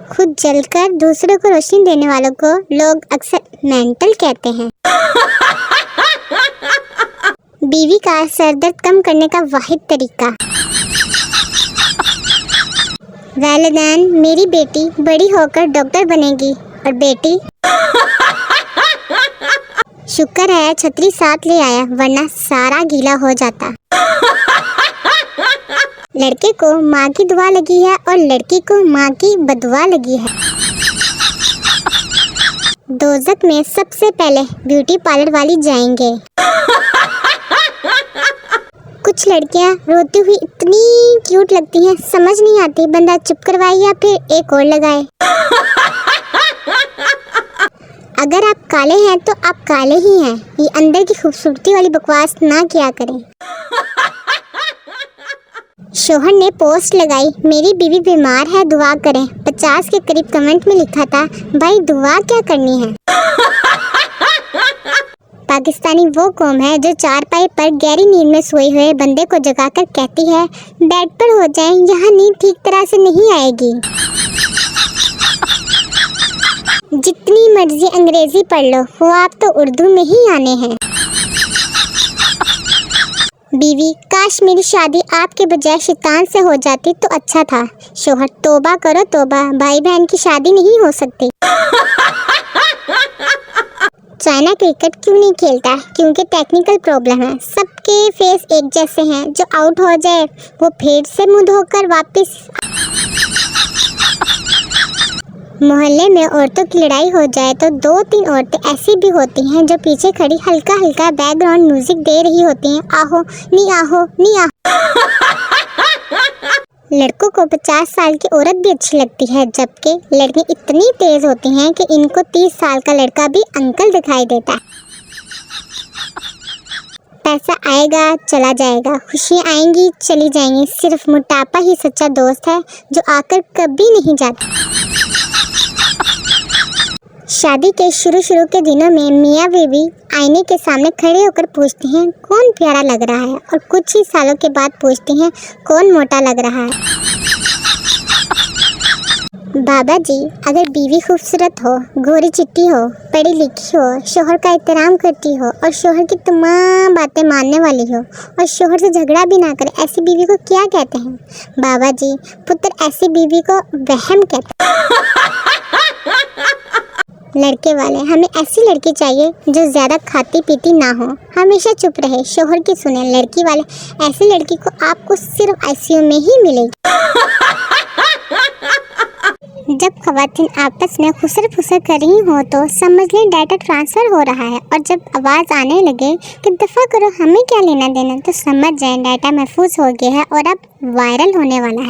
खुद जलकर दूसरों को रोशनी देने वालों को लोग अक्सर मेंटल कहते हैं। बीवी का सरदर्द कम करने का वाहिद तरीका। वैलिदैन, मेरी बेटी बड़ी होकर डॉक्टर बनेगी और बेटी शुक्र है छतरी साथ ले आया वरना सारा गीला हो जाता। लड़के को माँ की दुआ लगी है और लड़की को माँ की बदुआ लगी है। दोज़ख में सबसे पहले ब्यूटी पार्लर वाली जाएंगे। कुछ लड़कियां रोती हुई इतनी क्यूट लगती हैं, समझ नहीं आती बंदा चुप करवाए या फिर एक और लगाए। अगर आप काले हैं तो आप काले ही हैं, ये अंदर की खूबसूरती वाली बकवास ना किया करें। शोहर ने पोस्ट लगाई, मेरी बीवी बीमार है दुआ करें। 50 के करीब कमेंट में लिखा था, भाई दुआ क्या करनी है। पाकिस्तानी वो कौम है जो चारपाई पर गहरी नींद में सोए हुए बंदे को जगाकर कहती है बेड पर हो जाएं, यहाँ नींद ठीक तरह से नहीं आएगी। जितनी मर्जी अंग्रेजी पढ़ लो, वो आप तो उर्दू में ही आने हैं। बीवी, काश मेरी शादी आपके बजाय शैतान से हो जाती तो अच्छा था। शोहर, तौबा करो तौबा, भाई बहन की शादी नहीं हो सकती। चाइना क्रिकेट क्यों नहीं खेलता? क्योंकि टेक्निकल प्रॉब्लम है। सबके फेस एक जैसे हैं, जो आउट हो जाए वो फिर से मुंह धोकर वापस। मोहल्ले में औरतों की लड़ाई हो जाए तो 2-3 औरतें ऐसी भी होती हैं जो पीछे खड़ी हल्का हल्का बैकग्राउंड म्यूजिक दे रही होती हैं, आहो नी आहो नी आहो। लड़कों को 50 साल की औरत भी अच्छी लगती है, जबकि लड़कियां इतनी तेज होती हैं कि इनको 30 साल का लड़का भी अंकल दिखाई देता है। पैसा आएगा चला जाएगा, खुशियाँ आएंगी चली जाएंगी, सिर्फ मोटापा ही सच्चा दोस्त है जो आकर कभी नहीं जाता। शादी के शुरू के दिनों में मियाँ बीवी आईने के सामने खड़े होकर पूछते हैं कौन प्यारा लग रहा है, और कुछ ही सालों के बाद पूछते हैं कौन मोटा लग रहा है। बाबा जी, अगर बीवी खूबसूरत हो, गोरी चिट्टी हो, पढ़ी लिखी हो, शोहर का एहतराम करती हो और शोहर की तमाम बातें मानने वाली हो और शोहर से झगड़ा भी ना करे, ऐसी बीवी को क्या कहते हैं? बाबा जी, पुत्र ऐसी बीवी को वहम कहते हैं। लड़के वाले, हमें ऐसी लड़की चाहिए जो ज़्यादा खाती पीती ना हो, हमेशा चुप रहे, शोहर की सुने। लड़की वाले, ऐसी लड़की को आपको सिर्फ आईसीयू में ही मिलेगी। जब ख़वातीन आपस में खुसर फुसर कर रही हो तो समझ लें डाटा ट्रांसफ़र हो रहा है, और जब आवाज़ आने लगे कि दफ़ा करो हमें क्या लेना देना, तो समझ जाएं डाटा महफूज हो गया है और अब वायरल होने वाला है।